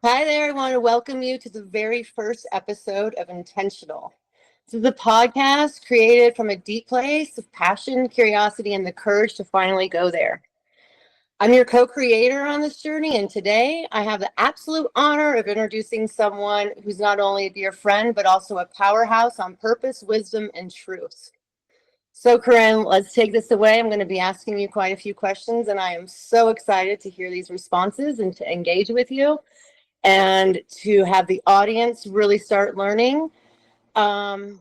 Hi there. I want to welcome you to the very first episode of Intentional. This is a podcast created from a deep place of passion, curiosity, and the courage to finally go there. I'm your co-creator on this journey, and today I have the absolute honor of introducing someone who's not only a dear friend, but also a powerhouse on purpose, wisdom, and truth. So, Corinne, let's take this away. I'm going to be asking you quite a few questions, and I am so excited to hear these responses and to engage with you and to have the audience really start learning. I'm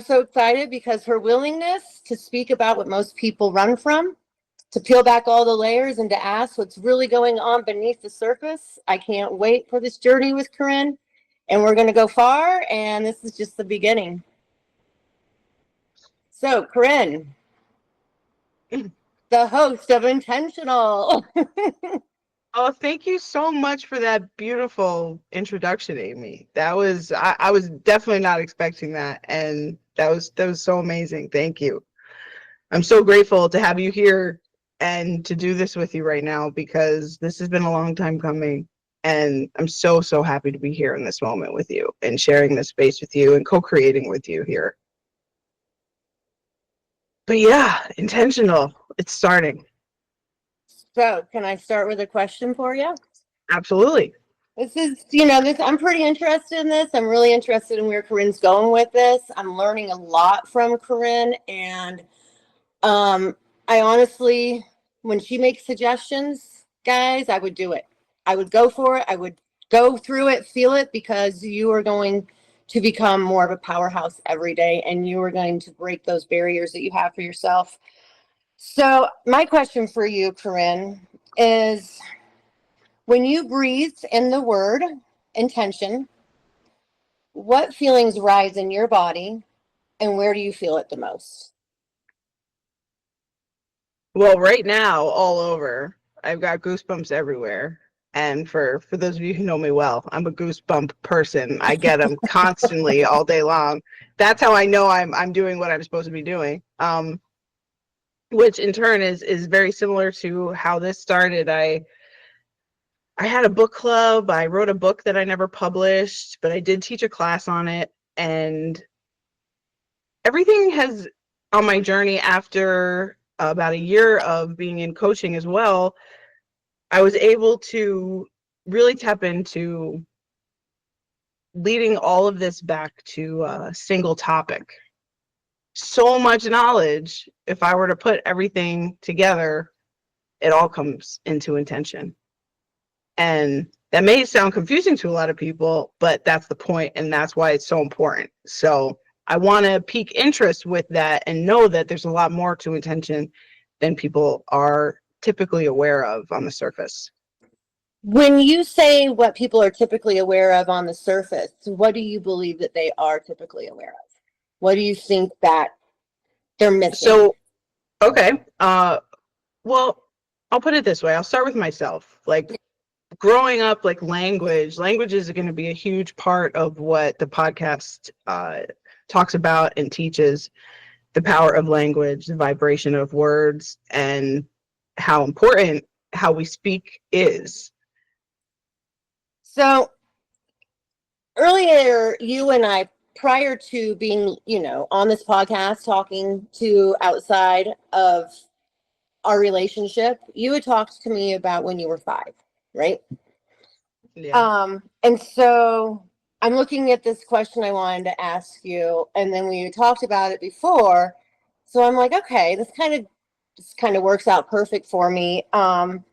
so excited because her willingness to speak about what most people run from, to peel back all the layers and to ask what's really going on beneath the surface. I can't wait for this journey with Corinne, and we're going to go far, and this is just the beginning. So, Corinne, the host of Intentional. Oh, thank you so much for that beautiful introduction, Aimee. I was definitely not expecting that, and that was so amazing. Thank you. I'm so grateful to have you here and to do this with you right now because this has been a long time coming, and I'm so happy to be here in this moment with you and sharing this space with you and co-creating with you here. But yeah, intentional. It's starting. So, can I start with a question for you? Absolutely. This is, I'm pretty interested in this. I'm really interested in where Corinne's going with this. I'm learning a lot from Corinne, and I honestly, when she makes suggestions, guys, I would do it. I would go for it. I would go through it, feel it, because you are going to become more of a powerhouse every day, and you are going to break those barriers that you have for yourself. So, my question for you, Corinne, is when you breathe in the word intention, what feelings rise in your body and where do you feel it the most? Well, right now, all over, I've got goosebumps everywhere. And for those of you who know me well, I'm a goosebump person. I get them constantly all day long. That's how I know I'm doing what I'm supposed to be doing. Which in turn is very similar to how this started. I had a book club. I wrote a book that I never published, but I did teach a class on it. And everything has on my journey after about a year of being in coaching as well, I was able to really tap into leading all of this back to a single topic. So much knowledge. If I were to put everything together, it all comes into intention. And that may sound confusing to a lot of people, but that's the point, and that's why it's so important. So I want to pique interest with that and know that there's a lot more to intention than people are typically aware of on the surface. When you say what people are typically aware of on the surface, what do you believe that they are typically aware of? What do you think that they're missing? So, okay. Well, I'll put it this way. I'll start with myself. Like growing up, like language is going to be a huge part of what the podcast talks about and teaches. The power of language, the vibration of words, and how important how we speak is. So earlier, you and I, prior to being, on this podcast, talking to outside of our relationship, you had talked to me about when you were 5, right? Yeah. And so I'm looking at this question I wanted to ask you, and then we talked about it before. So I'm like, okay, this kind of works out perfect for me. Can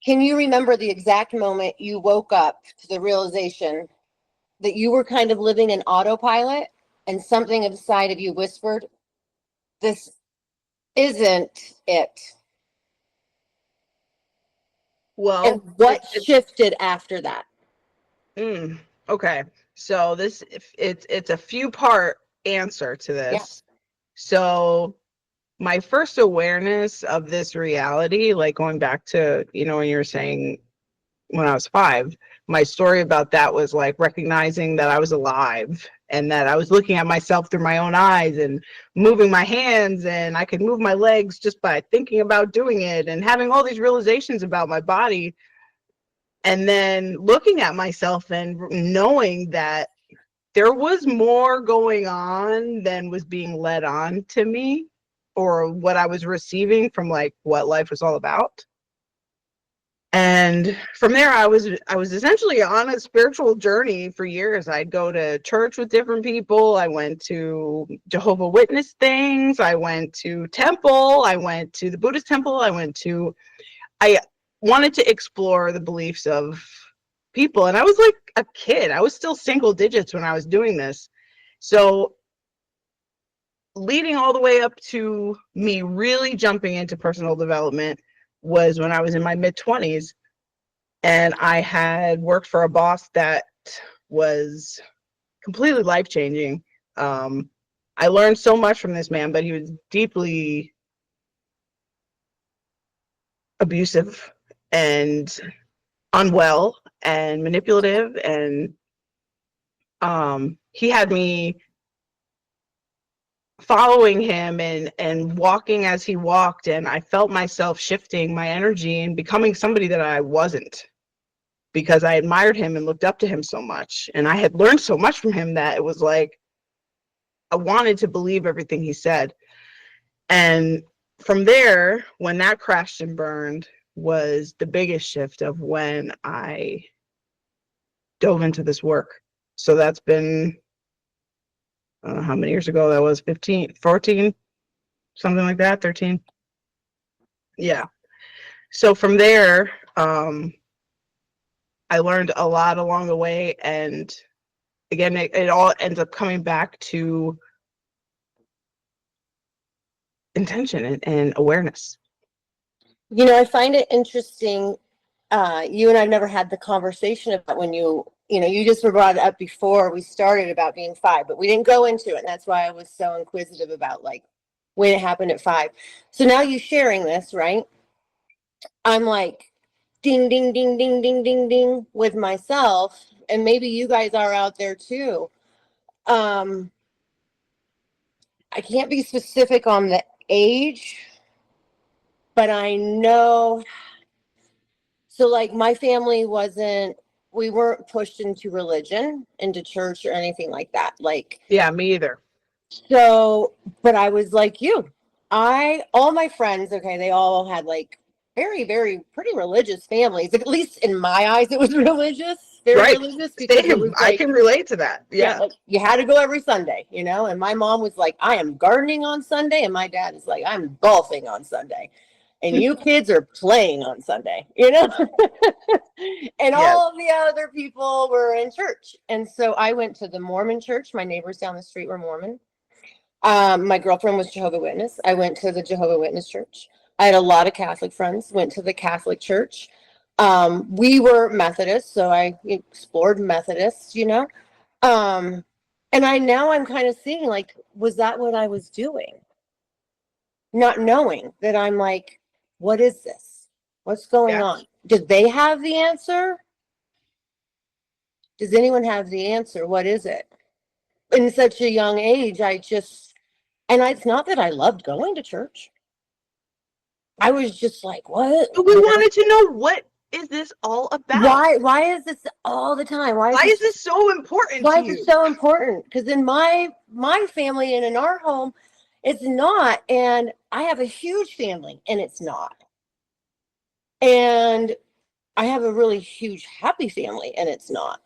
you remember the exact moment you woke up to the realization that you were kind of living in autopilot and something inside of you whispered, this isn't it? And Well, what shifted after that? okay. So it's a few part answer to Yeah. this. So my first awareness of this reality, like going back to, when you were saying when I was 5, my story about that was like recognizing that I was alive and that I was looking at myself through my own eyes and moving my hands, and I could move my legs just by thinking about doing it and having all these realizations about my body. And then looking at myself and knowing that there was more going on than was being led on to me, or what I was receiving from like what life was all about. And from there, I was essentially on a spiritual journey for years. I'd go to church with different people. I went to Jehovah's Witness things. I went to temple. I went to the Buddhist temple. I wanted to explore the beliefs of people. And I was like a kid. I was still single digits when I was doing this. So leading all the way up to me really jumping into personal development was when I was in my mid-20s, and I had worked for a boss that was completely life-changing. I learned so much from this man, but he was deeply abusive and unwell and manipulative, and he had me following him and walking as he walked, and I felt myself shifting my energy and becoming somebody that I wasn't, because I admired him and looked up to him so much, and I had learned so much from him that it was like I wanted to believe everything he said. And from there, when that crashed and burned, was the biggest shift of when I dove into this work. So that's been, I don't know how many years ago that was, 15, 14, something like that, 13. Yeah. So from there, I learned a lot along the way. And again, it all ends up coming back to intention and awareness. You know, I find it interesting. You and I've never had the conversation about when you just were brought up before we started about being 5, but we didn't go into it. And that's why I was so inquisitive about like when it happened at 5. So now you sharing this, right? I'm like, ding, ding, ding, ding, ding, ding, ding with myself. And maybe you guys are out there too. I can't be specific on the age, but I know. So like my family we weren't pushed into religion, into church or anything like that. Like, Yeah, me either. so, but I was like you. All my friends, okay, they all had like very, very pretty religious families. At least in my eyes, it was religious, very Right. religious, because it Same. was I like, can relate to that. Yeah. like you had to go every Sunday, and my mom was like, I am gardening on Sunday. And my dad is like, I'm golfing on Sunday. And you kids are playing on Sunday, and Yes. all of the other people were in church. And so I went to the Mormon church. My neighbors down the street were Mormon. My girlfriend was Jehovah's Witness. I went to the Jehovah's Witness church. I had a lot of Catholic friends, went to the Catholic church. We were Methodists, so I explored Methodists, Um, and I'm kind of seeing like, was that what I was doing? Not knowing that I'm like, what is this? What's going Yeah. on? Did they have the answer? Does anyone have the answer? What is it? In such a young age, it's not that I loved going to church. I was just like, what? But we wanted to know, what is this all about? Why is this all the time? Why is this so important Why to is you? it so important? Because in my family and in our home, it's not. And I have a huge family and it's not. And I have a really huge happy family and it's not.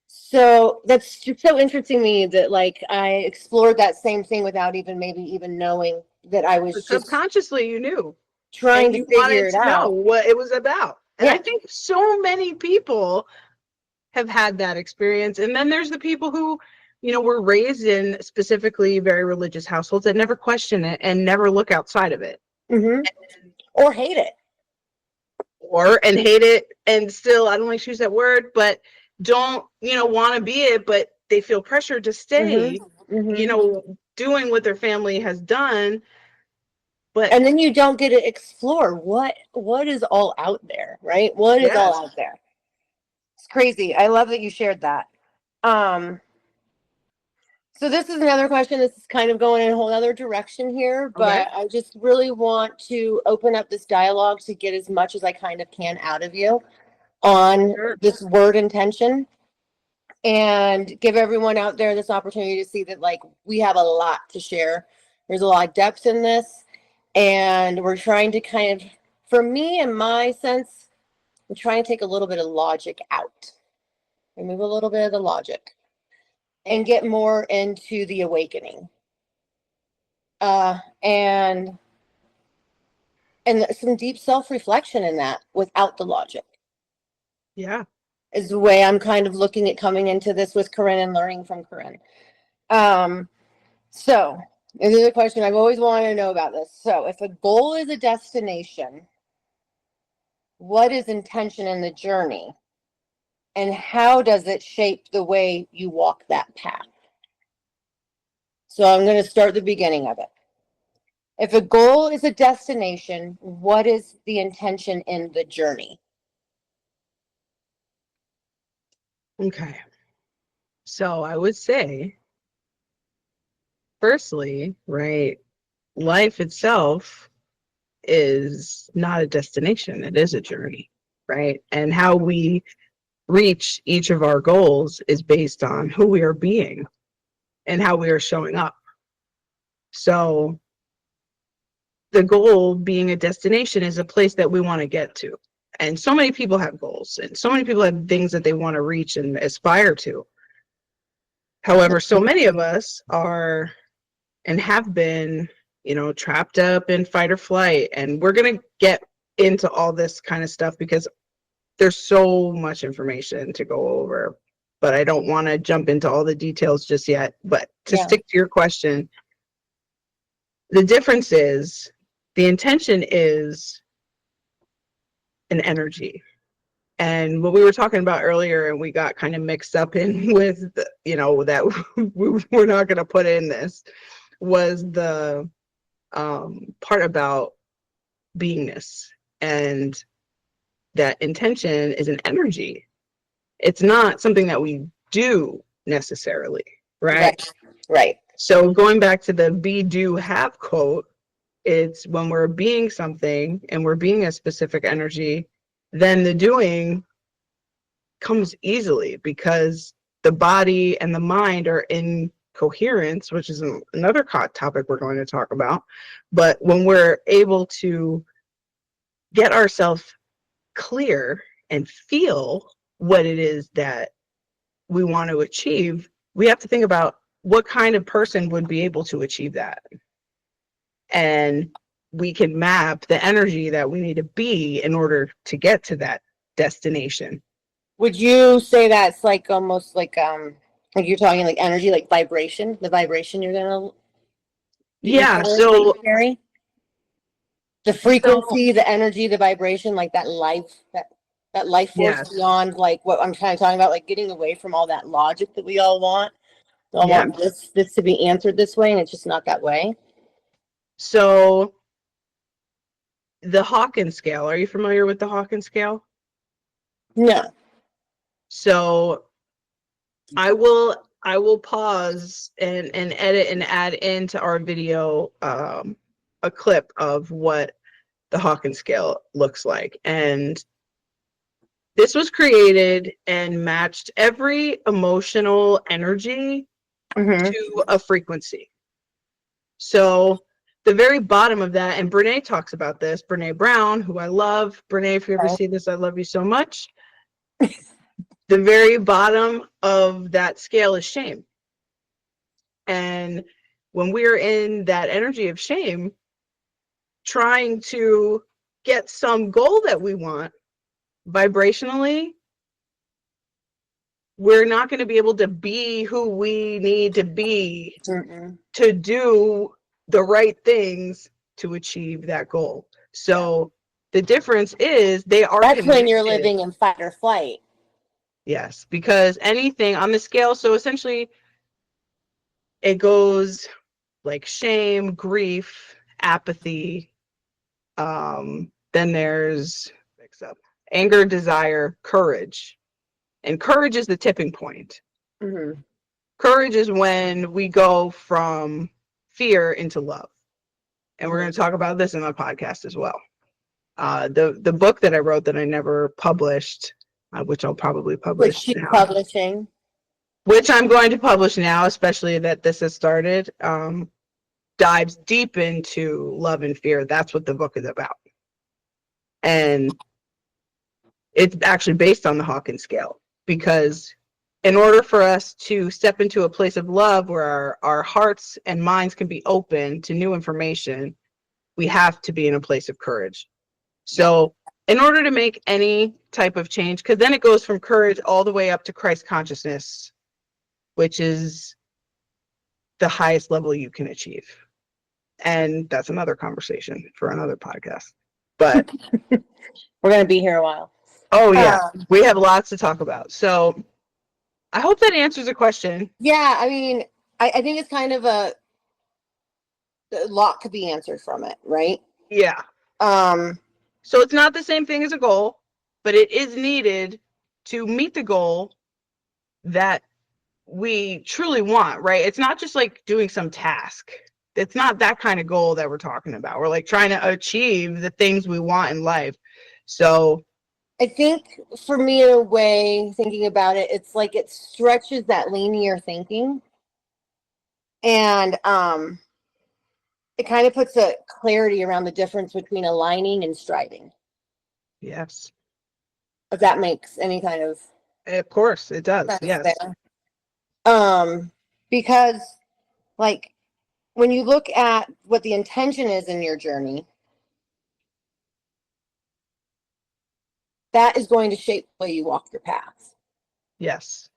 So that's just so interesting to me that like I explored that same thing without maybe even knowing that I was But just subconsciously, you knew. trying And to you figure wanted it to know out. what it was about. And Yeah. I think so many people have had that experience. And then there's the people who, were raised in specifically very religious households that never question it and never look outside of it. Mm-hmm. Or hate it. And hate it, and still, I don't like to use that word, but don't, want to be it, but they feel pressure to stay, Mm-hmm. Mm-hmm. doing what their family has done. And then you don't get to explore what is all out there, right? What is all out there? It's crazy. I love that you shared that. So this is another question. This is kind of going in a whole other direction here, but I just really want to open up this dialogue to get as much as I kind of can out of you. on Sure. this word intention and give everyone out there this opportunity to see that like we have a lot to share. There's a lot of depth in this, and we're trying to kind of, for me in my sense, I'm trying to take a little bit of logic out, remove a little bit of the logic, and get more into the awakening. And some deep self-reflection in that without the logic. Yeah. Is the way I'm kind of looking at coming into this with Corinne and learning from Corinne. So this is a question I've always wanted to know about this. So if a goal is a destination, what is intention in the journey? And how does it shape the way you walk that path? So I'm going to start the beginning of it. If a goal is a destination, what is the intention in the journey? Okay. So I would say, firstly, right, life itself is not a destination, it is a journey, right? And how we reach each of our goals is based on who we are being and how we are showing up. So the goal being a destination is a place that we want to get to. And so many people have goals and so many people have things that they want to reach and aspire to. However, so many of us are and have been, trapped up in fight or flight. And we're going to get into all this kind of stuff because there's so much information to go over, but I don't want to jump into all the details just yet. But to stick to your question, the difference is the intention is an energy. And what we were talking about earlier, and we got kind of mixed up in with, that we're not going to put in this, was the part about beingness, and that intention is an energy. It's not something that we do necessarily, right? Right. So going back to the be, do, have quote, it's when we're being something and we're being a specific energy, then the doing comes easily because the body and the mind are in coherence, which is another topic we're going to talk about. But when we're able to get ourselves clear and feel what it is that we want to achieve, we have to think about what kind of person would be able to achieve that. And we can map the energy that we need to be in order to get to that destination. Would you say that's like almost like you're talking like energy, like vibration, the vibration you're gonna carry? The frequency, the energy, the vibration, like that life force beyond like what I'm kind of talking about, like getting away from all that logic that we all want. We all want this to be answered this way, and it's just not that way. So the Hawkins scale, are you familiar with the Hawkins scale? No. So I will pause and edit and add into our video a clip of what the Hawkins scale looks like. And this was created and matched every emotional energy to a frequency. So the very bottom of that, and Brene talks about this, Brene Brown, who I love. Brene, if you ever see this, I love you so much. The very bottom of that scale is shame. And when we're in that energy of shame, trying to get some goal that we want vibrationally, we're not going to be able to be who we need to be to do the right things to achieve that goal. So the difference is they are that's connected. When you're living in fight or flight. Yes, because anything on the scale, so essentially it goes like shame, grief, apathy, then there's anger, desire, courage. And courage is the tipping point. Courage is when we go from fear into love. And we're going to talk about this in my podcast as well. The book that I wrote that I never published, which I'll probably Which publish she's now. publishing. Which I'm going to publish now, especially that this has started. Dives deep into love and fear. That's what the book is about. And it's actually based on the Hawkins scale, because in order for us to step into a place of love where our hearts and minds can be open to new information, we have to be in a place of courage. So in order to make any type of change, because then it goes from courage all the way up to Christ consciousness, which is the highest level you can achieve. And that's another conversation for another podcast. But we're going to be here a while. Oh, yeah. We have lots to talk about. So I hope that answers the question. Yeah, I mean, I think it's kind of a lot could be answered from it, right? Yeah. So it's not the same thing as a goal, but it is needed to meet the goal that we truly want, right? It's not just like doing some task. It's not that kind of goal that we're talking about. We're like trying to achieve the things we want in life. So I think for me, in a way, thinking about it, it's like it stretches that linear thinking, and it kind of puts a clarity around the difference between aligning and striving. Yes. If that makes any kind of course it does. Yes. There. Because like when you look at what the intention is in your journey, that is going to shape the way you walk your path. Yes.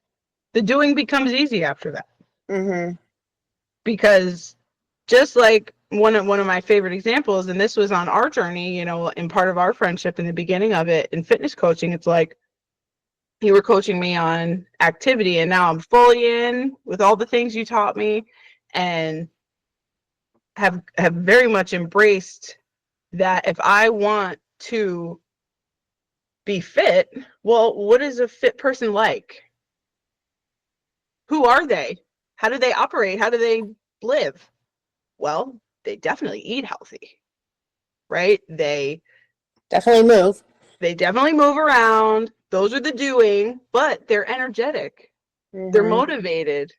The doing becomes easy after that. Mm-hmm. Because just like one of my favorite examples, and this was on our journey, in part of our friendship in the beginning of it, in fitness coaching, it's like you were coaching me on activity, and now I'm fully in with all the things you taught me, and have very much embraced that if I want to be fit, well, what is a fit person like? Who are they? How do they operate? How do they live? Well, they definitely eat healthy, right? They definitely move around. Those are the doing, but they're energetic. Mm-hmm. They're motivated.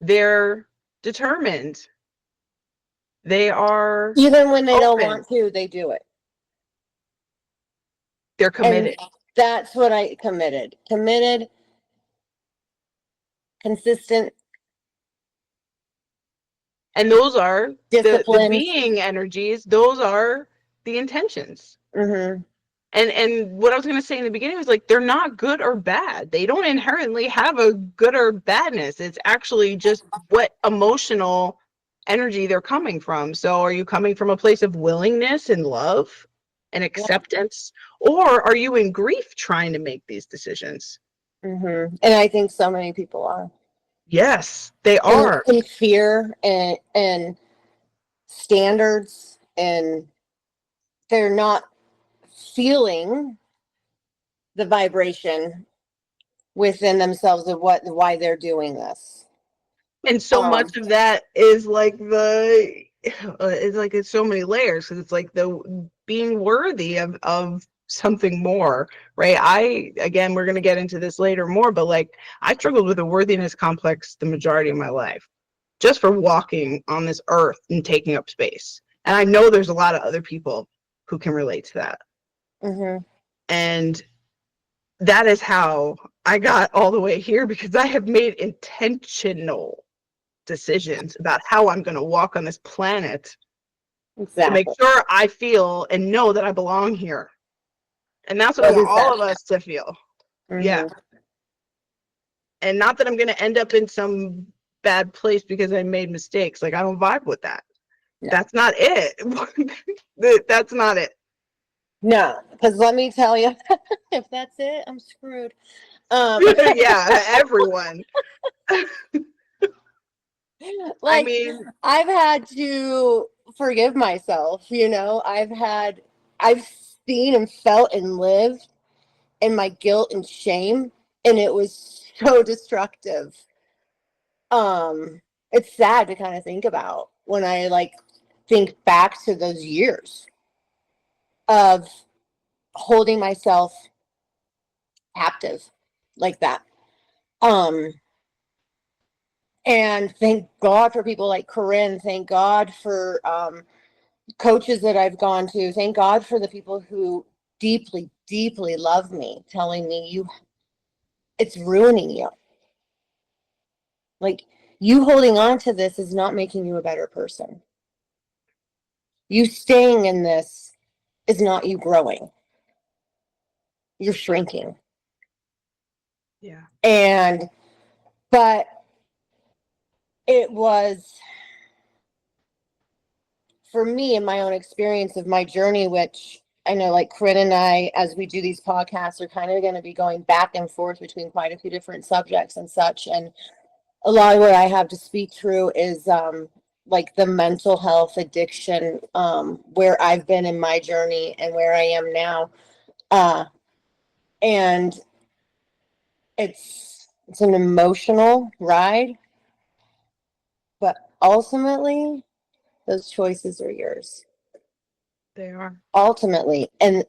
They're determined. They are even when they open. Don't want to, they do it. They're committed. And that's what I committed, consistent. And those are the being energies. Those are the intentions. Mm-hmm. And what I was going to say in the beginning was like, they're not good or bad. They don't inherently have a good or badness. It's actually just what emotional energy they're coming from. So are you coming from a place of willingness and love and acceptance? Yeah. Or are you in grief trying to make these decisions? Mm-hmm. And I think so many people are. Yes, they are. In fear and standards, and they're not feeling the vibration within themselves of why they're doing this. And so much of that is like it's so many layers, because it's like the being worthy of something more, right? Again, we're going to get into this later more, but like I struggled with a worthiness complex the majority of my life, just for walking on this earth and taking up space. And I know there's a lot of other people who can relate to that. Mm-hmm. And that is how I got all the way here, because I have made intentional decisions about how I'm going to walk on this planet to make sure I feel and know that I belong here. And that's what I want all of us to feel. Mm-hmm. Yeah. And not that I'm going to end up in some bad place because I made mistakes. Like, I don't vibe with that. No. That's not it. That's not it. No, because let me tell you, if that's it, I'm screwed. Yeah, everyone. Like, I mean, I've had to forgive myself, I've seen and felt and lived in my guilt and shame, and it was so destructive. It's sad to kind of think about when I think back to those years of holding myself captive like that. And thank God for people like Corinne. Thank God for coaches that I've gone to. Thank God for the people who deeply, deeply love me, telling me it's ruining you. Like, you holding on to this is not making you a better person. You staying in this is not you growing. You're shrinking. Yeah. But it was, for me, in my own experience of my journey, which I know like Corinne and I, as we do these podcasts, are kind of going to be going back and forth between quite a few different subjects and such. And a lot of what I have to speak through is like the mental health addiction, where I've been in my journey and where I am now. And it's an emotional ride, but ultimately those choices are yours. They are. Ultimately. And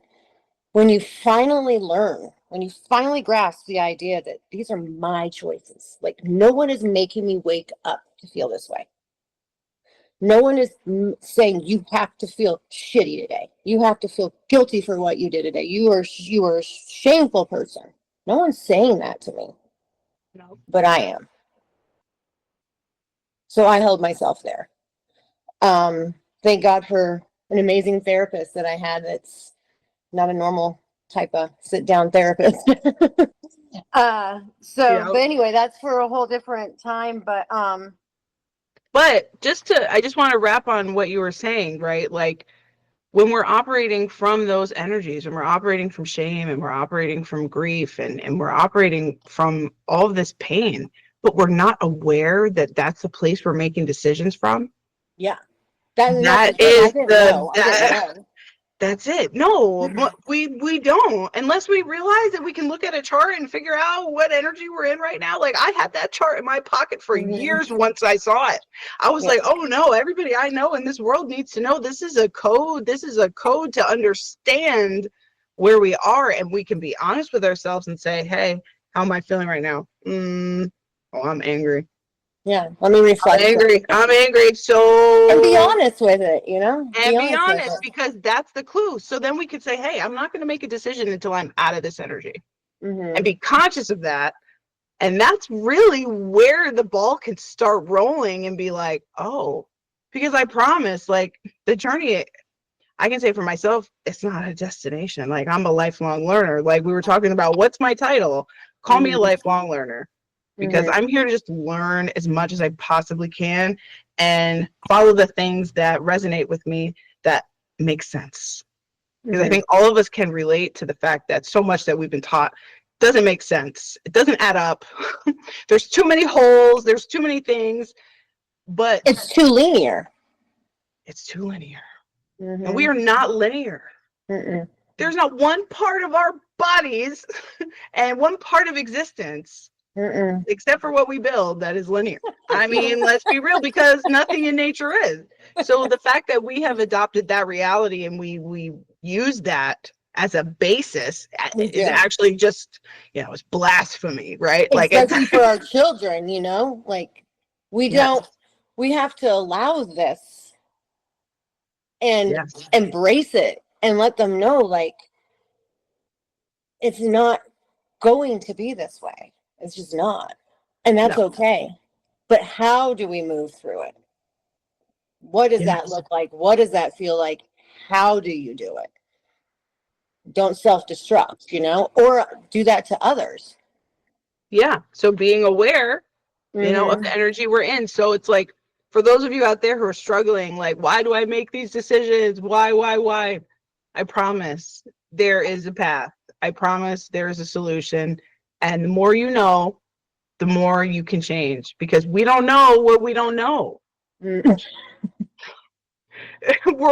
when you finally learn, when you finally grasp the idea that these are my choices, like no one is making me wake up to feel this way. No one is saying you have to feel shitty today. You have to feel guilty for what you did today. You are a shameful person. No one's saying that to me. No. But I am. So I held myself there. Thank God for an amazing therapist that I had that's not a normal type of sit down therapist. But anyway, that's for a whole different time. But I just want to wrap on what you were saying, right? Like, when we're operating from those energies, and we're operating from shame, and we're operating from grief, and we're operating from all of this pain, but we're not aware that that's the place we're making decisions from. Yeah. That is That's it. No, we don't, unless we realize that we can look at a chart and figure out what energy we're in right now. Like, I had that chart in my pocket for years. Once I saw it, I was like, oh no, everybody I know in this world needs to know this is a code. This is a code to understand where we are, and we can be honest with ourselves and say, hey, how am I feeling right now? Oh, I'm angry. Yeah, let me reflect. I'm angry. So, and be honest with it, and be honest, because that's the clue. So then we could say, hey, I'm not going to make a decision until I'm out of this energy, and be conscious of that. And that's really where the ball can start rolling, and be like, oh, because I promise, like, the journey, I can say for myself, it's not a destination. Like, I'm a lifelong learner. Like we were talking about, what's my title? Call me a lifelong learner. Because I'm here to just learn as much as I possibly can and follow the things that resonate with me that make sense. Because I think all of us can relate to the fact that so much that we've been taught doesn't make sense. It doesn't add up. There's too many holes. There's too many things. But it's too linear. It's too linear. And we are not linear. There's not one part of our bodies and one part of existence, except for what we build, that is linear. I mean, let's be real, because nothing in nature is. So the fact that we have adopted that reality and we use that as a basis is actually just, it's blasphemy, right? Especially for our children, like we have to allow this and embrace it and let them know, like, it's not going to be this way. It's just not. And that's okay. But how do we move through it? What does that look like? What does that feel like? How do you do it? Don't self-destruct, or do that to others. Yeah. So being aware, of the energy we're in. So it's like, for those of you out there who are struggling, like, why do I make these decisions? Why? I promise there is a path. I promise there is a solution. And the more you know, the more you can change, because we don't know what we don't know. We're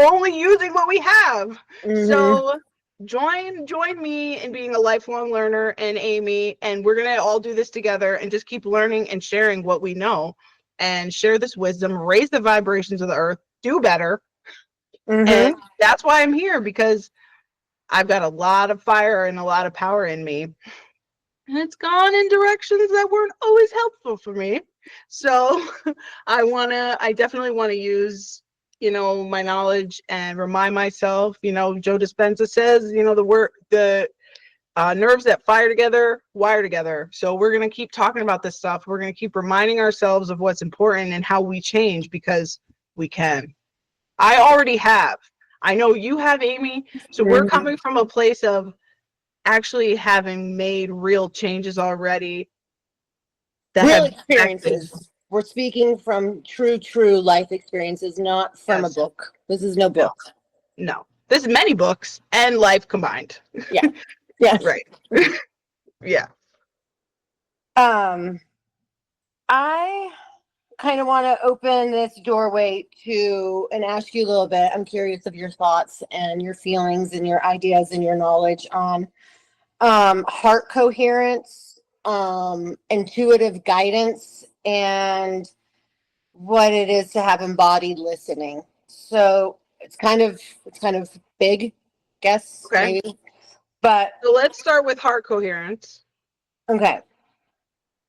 only using what we have. So join me in being a lifelong learner, and Aimee, and we're going to all do this together and just keep learning and sharing what we know, and share this wisdom, raise the vibrations of the earth, do better. And that's why I'm here, because I've got a lot of fire and a lot of power in me. and it's gone in directions that weren't always helpful for me. So I definitely want to use, my knowledge and remind myself, Joe Dispenza says, the nerves that fire together, wire together. So we're going to keep talking about this stuff. We're going to keep reminding ourselves of what's important and how we change, because we can. I already have. I know you have, Aimee. So we're coming from a place of actually having made real changes already. Real experiences. We're speaking from true life experiences, not from a book. This is no book. No. This is many books and life combined. Yeah. Yeah. Right. Yeah. I kind of want to open this doorway to and ask you a little bit. I'm curious of your thoughts and your feelings and your ideas and your knowledge on heart coherence, intuitive guidance, and what it is to have embodied listening. So it's kind of big, guess, Okay. maybe. But so let's start with heart coherence. Okay.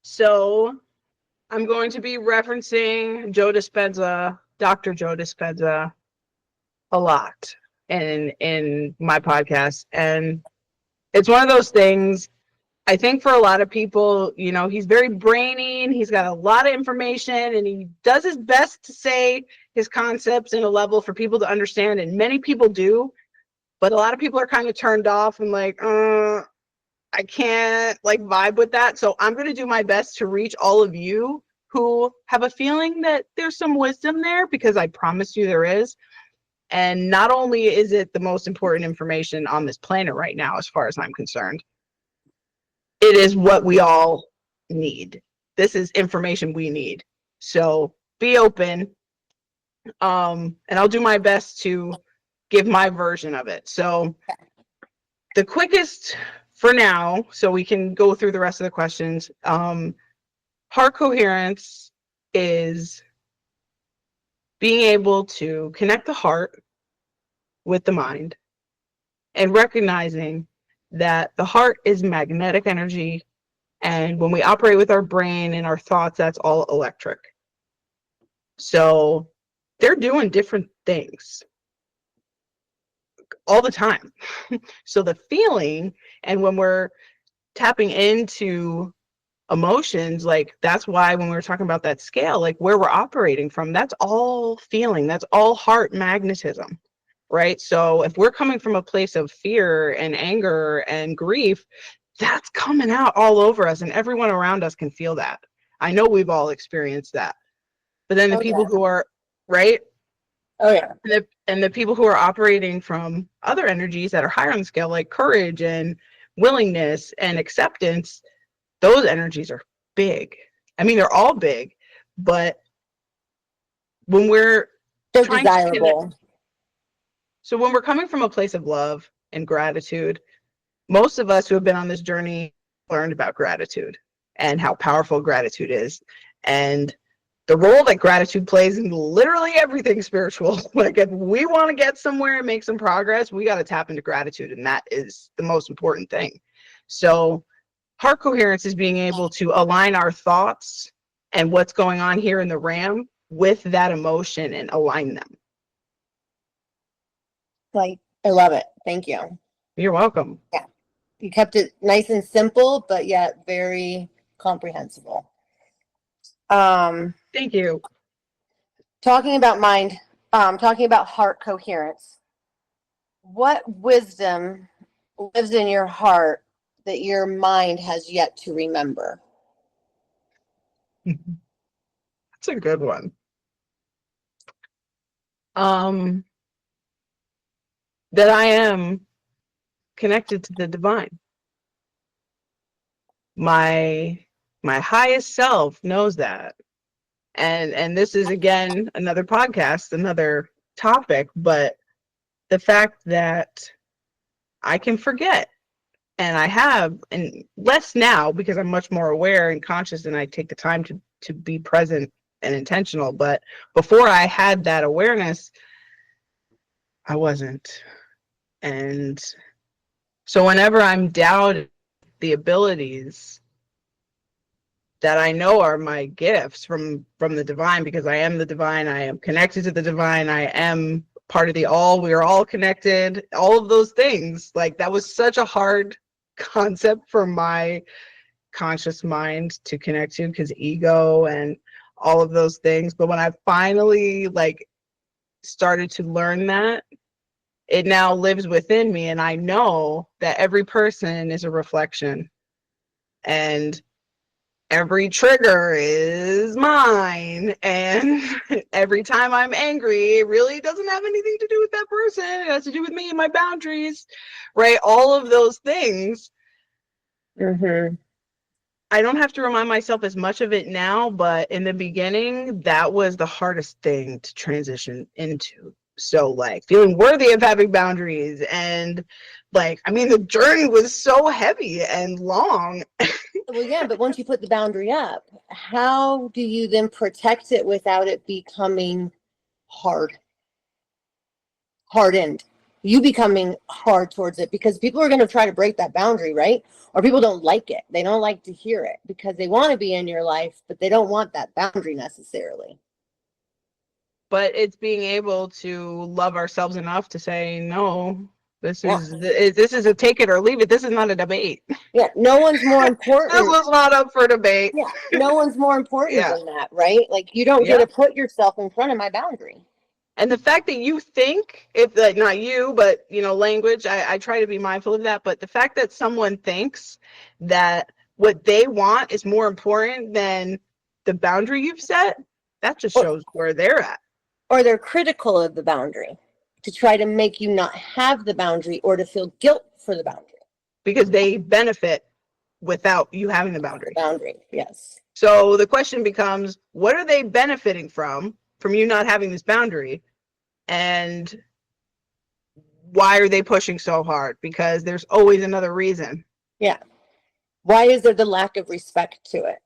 So I'm going to be referencing Joe Dispenza, Dr. Joe Dispenza, a lot in my podcast. And it's one of those things, I think for a lot of people, he's very brainy and he's got a lot of information and he does his best to say his concepts in a level for people to understand. And many people do, but a lot of people are kind of turned off and like, I can't like vibe with that. So I'm going to do my best to reach all of you who have a feeling that there's some wisdom there, because I promise you there is. And not only is it the most important information on this planet right now, as far as I'm concerned, it is what we all need. This is information we need. So be open. And I'll do my best to give my version of it. So the quickest for now, so we can go through the rest of the questions. Heart coherence is being able to connect the heart with the mind and recognizing that the heart is magnetic energy. And when we operate with our brain and our thoughts, that's all electric. So they're doing different things all the time. So the feeling, and when we're tapping into emotions, like that's why when we were talking about that scale, like where we're operating from, that's all feeling, that's all heart magnetism, right? So if we're coming from a place of fear and anger and grief, that's coming out all over us, and everyone around us can feel that. I know we've all experienced that. But then the people who are, right? Oh yeah. And the people who are operating from other energies that are higher on the scale, like courage and willingness and acceptance, those energies are big. I mean, they're all big, but when we're they're desirable. So when we're coming from a place of love and gratitude, most of us who have been on this journey learned about gratitude and how powerful gratitude is, and the role that gratitude plays in literally everything spiritual. Like if we want to get somewhere and make some progress, we got to tap into gratitude, and that is the most important thing. So heart coherence is being able to align our thoughts and what's going on here in the RAM with that emotion and align them. Like, I love it. Thank you. You're welcome. Yeah. You kept it nice and simple, but yet very comprehensible. Thank you. Talking about mind, talking about heart coherence, what wisdom lives in your heart that your mind has yet to remember? That's a good one. That I am connected to the divine. My highest self knows that. And this is, again, another podcast, another topic, but the fact that I can forget, and I have, and less now because I'm much more aware and conscious, and I take the time to be present and intentional. But before I had that awareness, I wasn't. And so whenever I'm doubted the abilities that I know are my gifts from the divine, because I am the divine, I am connected to the divine, I am part of the all, we are all connected, all of those things. Like, that was such a hard concept for my conscious mind to connect to, because ego and all of those things. But when I finally like started to learn that, it now lives within me, and I know that every person is a reflection, and every trigger is mine, and every time I'm angry, it really doesn't have anything to do with that person. It has to do with me and my boundaries, right? All of those things. Mm-hmm. I don't have to remind myself as much of it now, but in the beginning, that was the hardest thing to transition into. So, like, feeling worthy of having boundaries, and like, I mean, the journey was so heavy and long. Well, yeah, but once you put the boundary up, how do you then protect it without it becoming hardened? You becoming hard towards it, because people are going to try to break that boundary, right? Or people don't like it. They don't like to hear it because they want to be in your life, but they don't want that boundary necessarily. But it's being able to love ourselves enough to say, no, this Yeah. is a take it or leave it. This is not a debate. Yeah. No one's more This important. was not up for debate. Yeah. No one's more important Yeah. than that, right? Like, you don't get Yeah. to put yourself in front of my boundary. And the fact that you think, if like not you, but language, I try to be mindful of that. But the fact that someone thinks that what they want is more important than the boundary you've set, that just Or, shows where they're at. or they're critical of the boundary to try to make you not have the boundary or to feel guilt for the boundary. Because they benefit without you having the The boundary. boundary, yes. So the question becomes, what are they benefiting from you not having this boundary? And why are they pushing so hard? Because there's always another reason. Yeah. Why is there the lack of respect to it?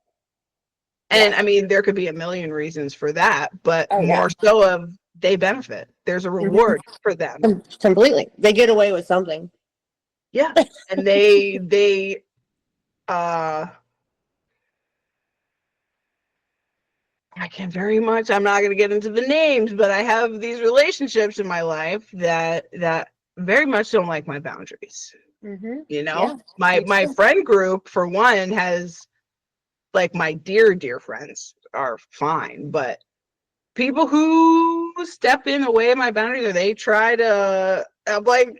And Yeah. I mean, there could be a million reasons for that, but Oh, yeah. more so of they benefit. There's a reward for them. Completely. They get away with something. Yeah. And they I can't very much. I'm not going to get into the names, but I have these relationships in my life that very much don't like my boundaries. Mm-hmm. My Yeah, my friend group, for one, has, like, my dear friends are fine, but people who step in the way of my boundaries, or they try to, I'm like,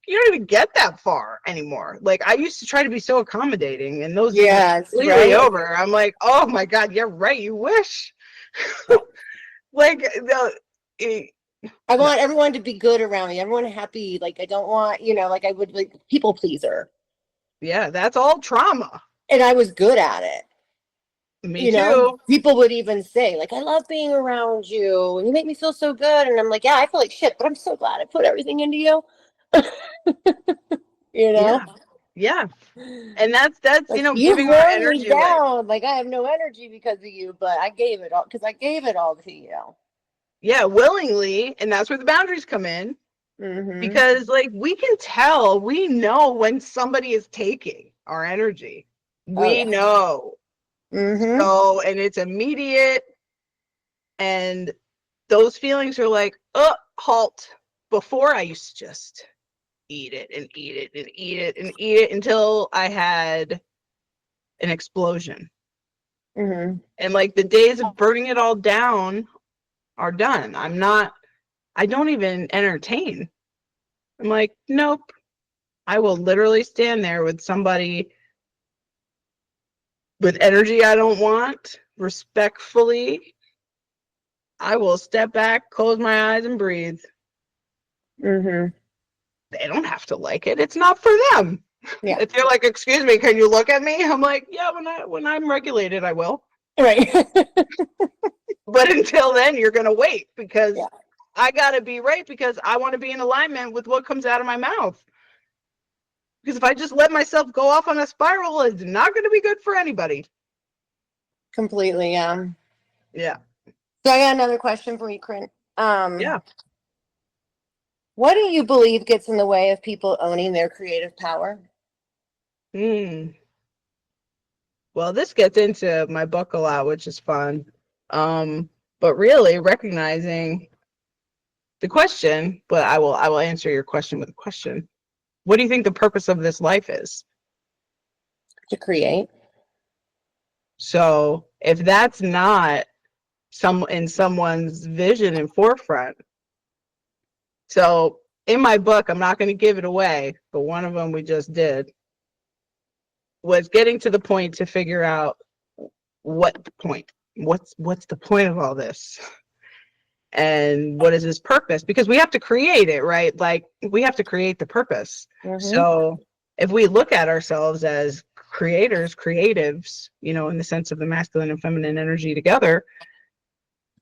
you don't even get that far anymore. Like, I used to try to be so accommodating, and those days are completely over. I'm like, oh my God, you're right. You wish. Like, I want everyone to be good around me. Everyone happy. Like, I don't want, like, I would, like, people pleaser. yeah, that's all trauma. And I was good at it. Me too. People would even say, like, I love being around you and you make me feel so good. And I'm like, yeah, I feel like shit, but I'm so glad I put everything into you. Yeah. Yeah. And that's Like, you've giving our worn me energy away. down. Like, I have no energy because of you, but I gave it all because I gave it all to you. Yeah, willingly. And that's where the boundaries come in. Mm-hmm. Because, like, we can tell, we know when somebody is taking our energy. We know. Mm-hmm. So, and it's immediate. And those feelings are like, oh, halt. Before, I used to just eat it and eat it and eat it and eat it until I had an explosion. Mm-hmm. And, like, the days of burning it all down are done. I don't even entertain. I'm like, nope. I will literally stand there with somebody with energy I don't want, respectfully. I will step back, close my eyes, and breathe. Mm-hmm. They don't have to like it. It's not for them. Yeah. If they're like, excuse me, can you look at me? I'm like, yeah, when I'm regulated, I will. Right. But until then, you're going to wait, because Yeah. I got to be right, because I want to be in alignment with what comes out of my mouth. Because if I just let myself go off on a spiral, it's not going to be good for anybody. Completely, yeah. Yeah. So I got another question for you, Corinne. Yeah. What do you believe gets in the way of people owning their creative power? Mm. Well, this gets into my book a lot, which is fun. But really recognizing the question, but I will answer your question with a question. What do you think the purpose of this life is? To create. So if that's not in someone's vision and forefront, so in my book, I'm not going to give it away, but one of them we just did was getting to the point to figure out what the point, what's the point of all this, and what is his purpose, because we have to create it, right? Like we have to create the purpose. So if we look at ourselves as creators, creatives, in the sense of the masculine and feminine energy together,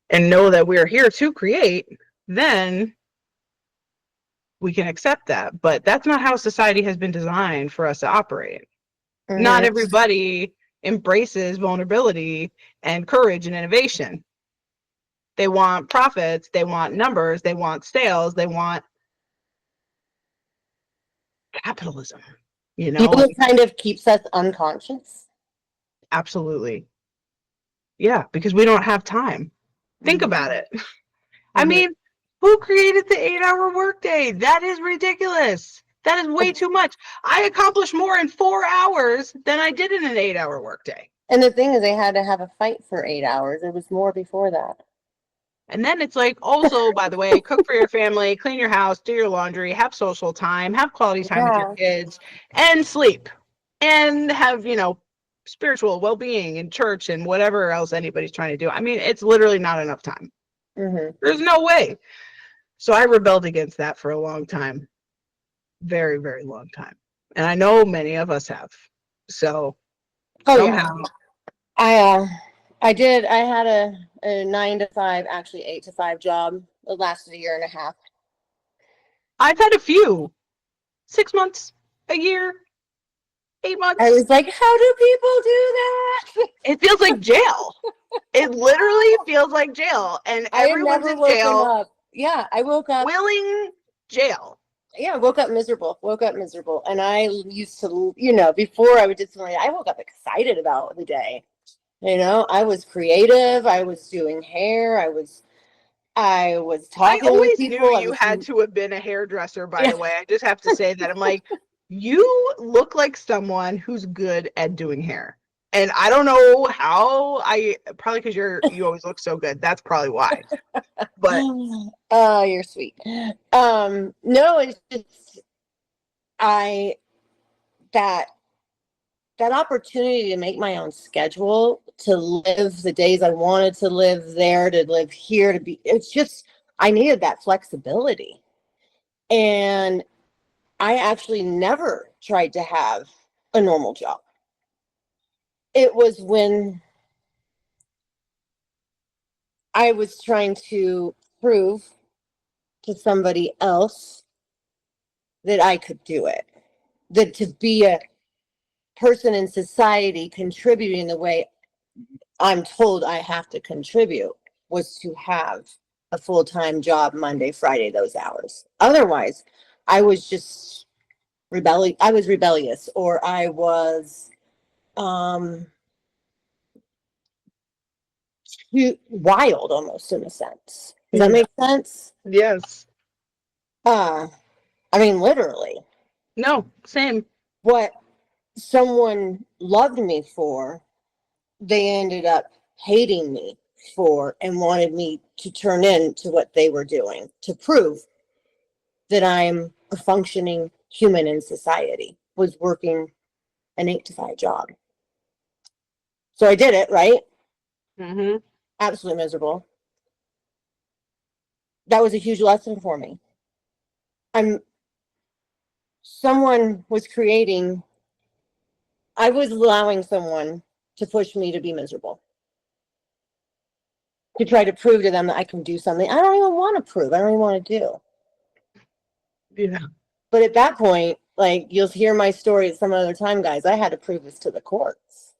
and know that we're here to create, then we can accept that. But that's not how society has been designed for us to operate. Not everybody embraces vulnerability and courage and innovation. They want profits, they want numbers, they want sales, they want capitalism, You know what kind of keeps us unconscious? Absolutely. Yeah, because we don't have time. Think about it. I mean, who created the 8-hour workday? That is ridiculous. That is way too much. I accomplished more in 4 hours than I did in an 8-hour workday. And the thing is, they had to have a fight for 8 hours. It was more before that. And then it's like, also, by the way, cook for your family, clean your house, do your laundry, have social time, have quality time with your kids, and sleep. And have, spiritual well-being in church and whatever else anybody's trying to do. I mean, it's literally not enough time. There's no way. So I rebelled against that for a long time. Very, very long time. And I know many of us have. So somehow. Yeah. I did. I had a 9 to 5, actually 8 to 5 job. It lasted a year and a half. I've had a few. 6 months, a year, 8 months. I was like, how do people do that? It feels like jail. It literally feels like jail. And everyone's in jail. Up. Yeah, I woke up. Willing jail. Yeah, I woke up miserable. And I used to, before I would do something, I woke up excited about the day. I was creative. I was doing hair. I was talking with people. I always knew you had to have been a hairdresser, by the way. I just have to say that. I'm like, you look like someone who's good at doing hair. And I don't know how. Probably because you always look so good. That's probably why. But oh, you're sweet. No, it's just that opportunity to make my own schedule, to live the days I wanted to live there, to live here, it's just, I needed that flexibility. And I actually never tried to have a normal job. It was when I was trying to prove to somebody else that I could do it, that to be a person in society contributing the way I'm told I have to contribute was to have a full-time job Monday, Friday, those hours. Otherwise, I was just rebellious, or I was too wild, almost, in a sense. Does that make sense? Yes. I mean, literally. No, same. What someone loved me for, they ended up hating me for, and wanted me to turn into what they were doing to prove that I'm a functioning human in society, was working an 8 to 5 job. So I did it, right? Absolutely miserable. That was a huge lesson for me. Someone was creating, I was allowing someone to push me to be miserable, to try to prove to them that I can do something I don't even want to prove. I don't even want to do. Yeah. But at that point, like, you'll hear my story at some other time, guys. I had to prove this to the courts.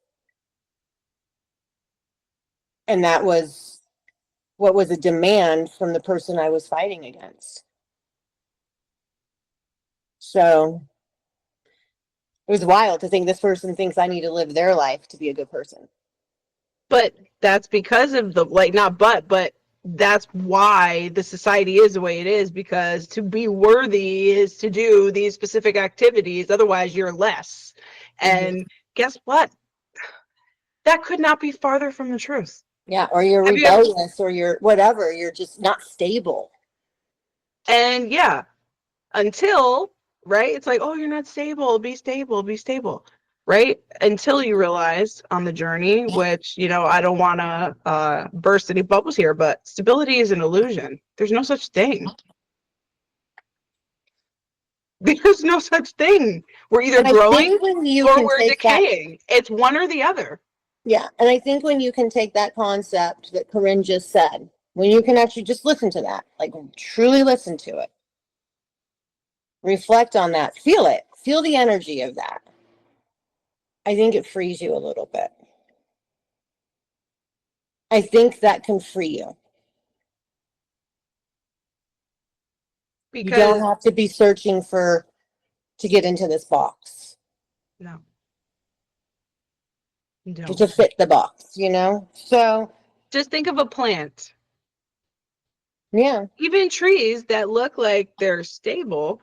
And that was what was a demand from the person I was fighting against. So It was wild to think this person thinks I need to live their life to be a good person. But that's because of the, like, not but that's why the society is the way it is, because to be worthy is to do these specific activities, otherwise you're less. And guess what? That could not be farther from the truth. Yeah, or you're Have you ever, rebellious, or you're whatever. You're just not stable. and yeah, until, right? It's like, oh, you're not stable, be stable, be stable, right? Until you realize on the journey, which, you know, I don't want to burst any bubbles here, but stability is an illusion. There's no such thing. There's no such thing. We're either And I growing think when you or can we're take that, decaying. It's one or the other. yeah, and I think when you can take that concept that Corinne just said, when you can actually just listen to that, like truly listen to it, reflect on that, feel the energy of that. I think it frees you a little bit. I think that can free you. You don't Because have to be searching to get into this box, no, to don't. fit the box, you know? So, Just think of a plant. yeah. Even trees that look like they're stable,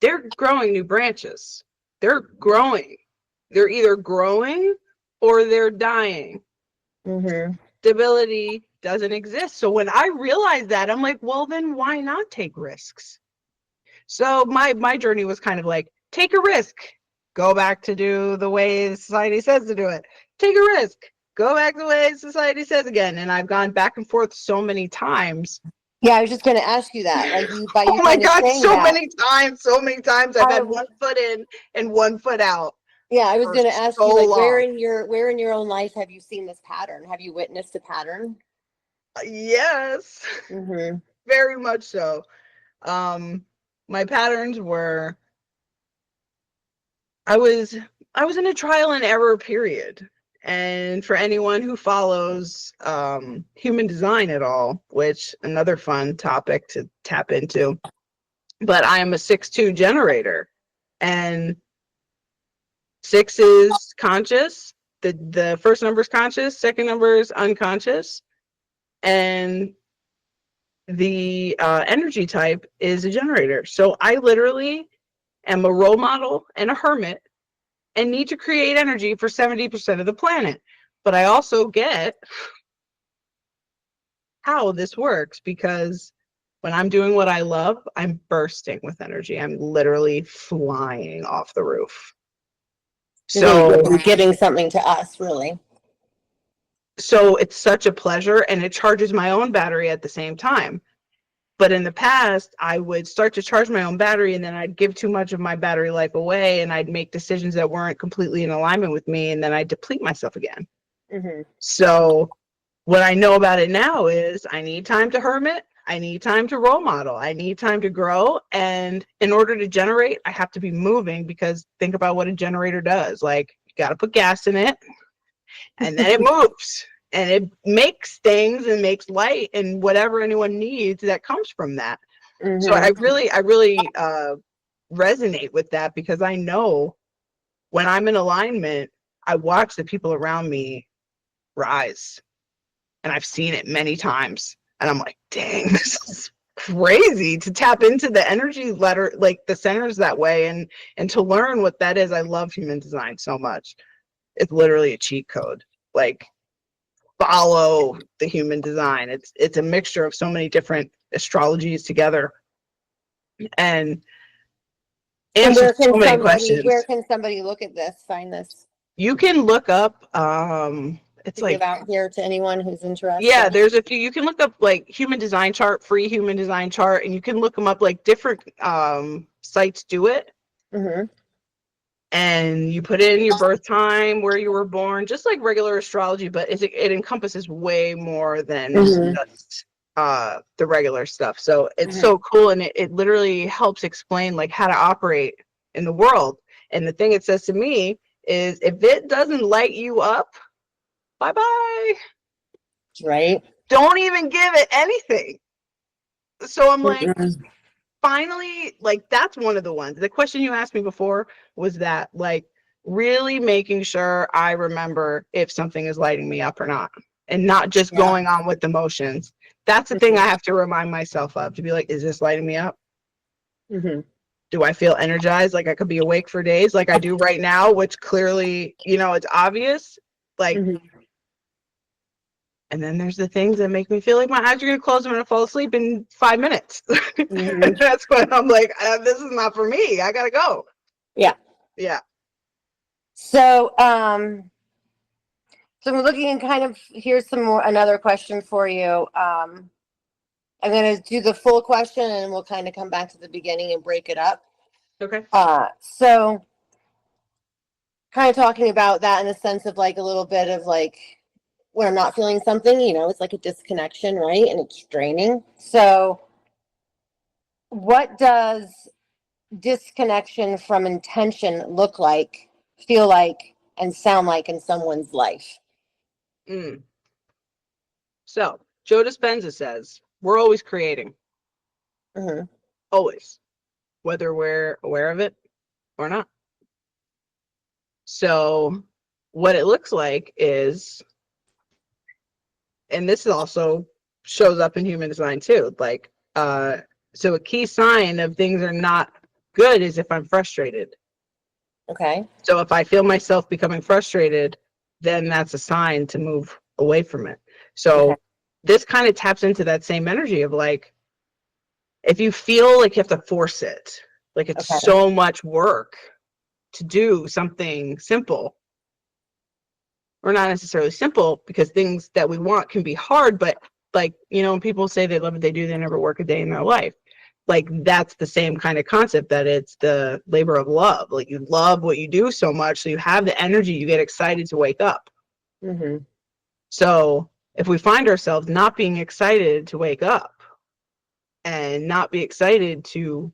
they're growing new branches. They're growing. They're either growing or they're dying. Mm-hmm. Stability doesn't exist. So when I realized that, I'm like, well, then why not take risks? So my journey was kind of like, take a risk, go back to do the way society says to do it. Take a risk, go back the way society says again. And I've gone back and forth so many times. Yeah, I was just going to ask you that. Like by Oh you my kind of God, saying so that, many times, so many times. I've had one foot in and one foot out yeah, I was for going to ask so you, like, long. where in your own life have you seen this pattern? Have you witnessed a pattern? Yes, Mm-hmm. very much so. My patterns were, I was in a trial and error period. And for anyone who follows human design at all, which another fun topic to tap into, but I am a 6-2 generator, and 6 is conscious. The first number is conscious, second number is unconscious, and the energy type is a generator. So I literally am a role model and a hermit and need to create energy for 70% of the planet. But I also get how this works, because when I'm doing what I love, I'm bursting with energy. I'm literally flying off the roof. You're really So giving something to us, really. so it's such a pleasure, and it charges my own battery at the same time. But in the past, I would start to charge my own battery, and then I'd give too much of my battery life away, and I'd make decisions that weren't completely in alignment with me, and then I'd deplete myself again. Mm-hmm. So what I know about it now is I need time to hermit, I need time to role model, I need time to grow. And in order to generate, I have to be moving, because think about what a generator does. Like, you got to put gas in it, and then it moves. And it makes things and makes light and whatever anyone needs that comes from that. So I Mm-hmm. really resonate with that, because I know when I'm in alignment, I watch the people around me rise. And I've seen it many times. And I'm like, dang, this is crazy to tap into the energy letter, like the centers that way, and to learn what that is. I love human design so much. It's literally a cheat code. Like, follow the human design. It's a mixture of so many different astrologies together, and And answers so many questions. where can somebody look at this, find this, You can look up it's to give like, out here to anyone who's yeah, interested? there's a few. You can look up like human design chart, free human design chart, and you can look them up. Like, different sites do it, Mm-hmm. and you put in your birth time, where you were born, just like regular astrology, but it encompasses way more than Mm-hmm. just the regular stuff. So it's Mm-hmm. so cool, and it literally helps explain like how to operate in the world. And the thing it says to me is, if it doesn't light you up, bye bye. Right? Don't even give it anything. So I'm like, Mm-hmm. finally, like, that's one of the ones. The question you asked me before was that, like, really making sure I remember if something is lighting me up or not, and not just going on with the motions. That's the thing I have to remind myself of, to be like, is this lighting me up? Mm-hmm. Do I feel energized? Like I could be awake for days like I do right now, which clearly, you know, it's obvious. Like, and then there's the things that make me feel like my eyes are going to close. I'm going to fall asleep in 5 minutes. And that's when I'm like, this is not for me. I got to go. Yeah. Yeah. So, so we're looking and kind of, here's another question for you. I'm going to do the full question and we'll kind of come back to the beginning and break it up. Okay. So kind of talking about that in the sense of like a little bit of like when I'm not feeling something, you know, it's like a disconnection, right? And it's draining. So what does disconnection from intention look like, feel like, and sound like in someone's life? So Joe Dispenza says, we're always creating. Always. Whether we're aware of it or not. So what it looks like is, and this also shows up in human design too, like, so a key sign of things are not good is if I'm frustrated. Okay. So if I feel myself becoming frustrated, then that's a sign to move away from it. So this kind of taps into that same energy of like, if you feel like you have to force it, like it's so much work to do something simple, or not necessarily simple, because things that we want can be hard, but like, you know, when people say they love what they do, they never work a day in their life. Like that's the same kind of concept, that it's the labor of love. Like you love what you do so much, so you have the energy, you get excited to wake up. So if we find ourselves not being excited to wake up and not be excited to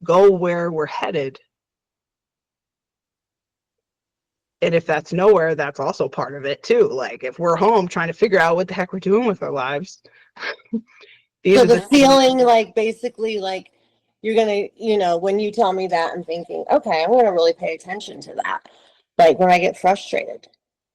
go where we're headed, and if that's nowhere, that's also part of it too. Like if we're home trying to figure out what the heck we're doing with our lives. So the feeling like basically like you're going to, you know, when you tell me that, I'm thinking, okay, I'm going to really pay attention to that. Like when I get frustrated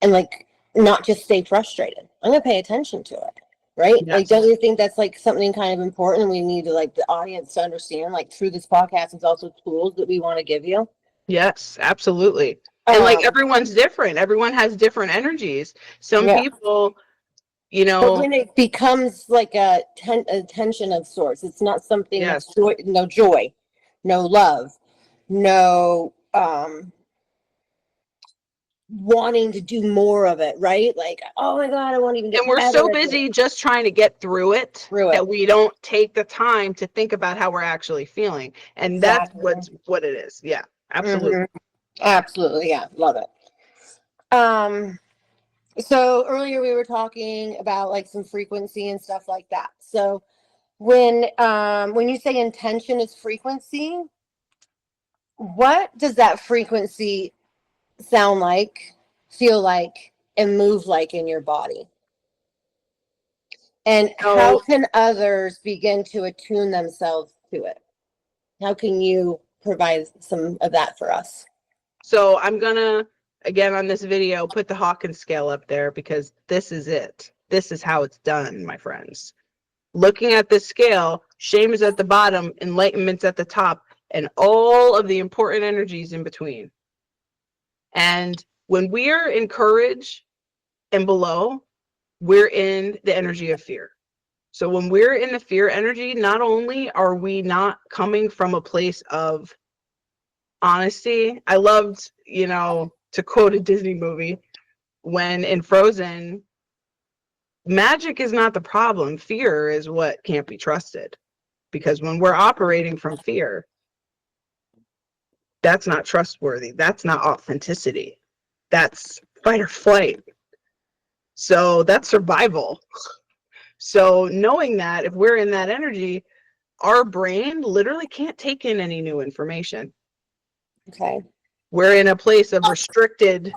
and like not just stay frustrated, I'm going to pay attention to it. Right. Yes. Like, don't you think that's like something kind of important? We need to like the audience to understand, like through this podcast, it's also tools that we want to give you. Yes, absolutely. And like everyone's different. Everyone has different energies. Some people, you know, but when it becomes like a tension of sorts, it's not something that's joy, no love, no wanting to do more of it, right? Like, oh my God, I won't even get. And we're so busy just trying to get through it that we don't take the time to think about how we're actually feeling. And that's what it is. Yeah, absolutely. Absolutely. Yeah. Love it. So earlier we were talking about like some frequency and stuff like that. So when you say intention is frequency, what does that frequency sound like, feel like, and move like in your body? And how can others begin to attune themselves to it? How can you provide some of that for us? So I'm gonna, again on this video, put the Hawkins scale up there, because this is it. This is how it's done, my friends. Looking at this scale, shame is at the bottom, enlightenment's at the top, and all of the important energies in between. And when we are in courage and below, we're in the energy of fear. So when we're in the fear energy, not only are we not coming from a place of honesty. I loved, you know, to quote a Disney movie, when in Frozen, magic is not the problem. Fear is what can't be trusted. Because when we're operating from fear, that's not trustworthy. That's not authenticity. That's fight or flight. So that's survival. So knowing that if we're in that energy, our brain literally can't take in any new information. Okay. We're in a place of restricted